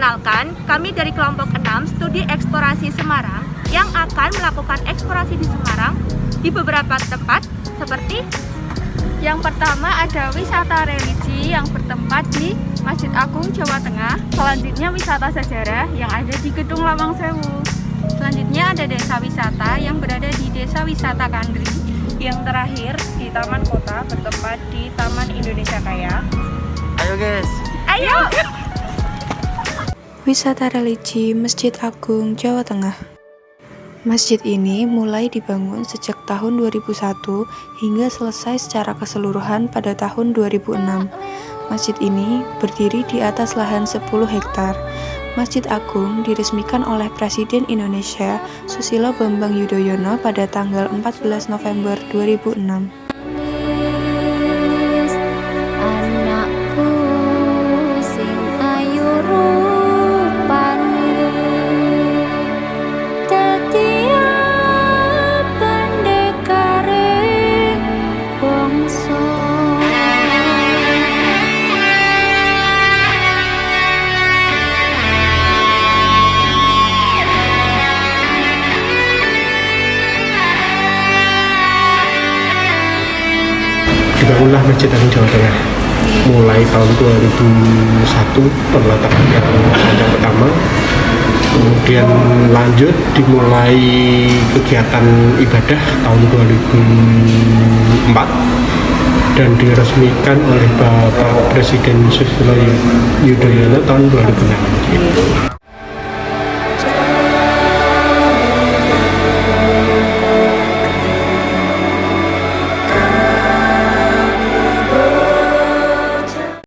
Perkenalkan, kami dari kelompok 6 Studi Eksplorasi Semarang yang akan melakukan eksplorasi di Semarang di beberapa tempat seperti yang pertama ada wisata religi yang bertempat di Masjid Agung Jawa Tengah. Selanjutnya wisata sejarah yang ada di Gedung Lawang Sewu. Selanjutnya ada desa wisata yang berada di Desa Wisata Kandri. Yang terakhir di Taman Kota bertempat di Taman Indonesia Kaya. Ayo guys. Ayo! Wisata religi Masjid Agung Jawa Tengah. Masjid ini mulai dibangun sejak tahun 2001 hingga selesai secara keseluruhan pada tahun 2006. Masjid ini berdiri di atas lahan 10 hektar. Masjid Agung diresmikan oleh Presiden Indonesia Susilo Bambang Yudhoyono pada tanggal 14 November 2006. Dibangunlah Masjid Agung Jawa Tengah mulai tahun 2001 peletakan yang pertama, kemudian lanjut dimulai kegiatan ibadah tahun 2004 dan diresmikan oleh Bapak Presiden Susilo Yudhoyono tahun 2006.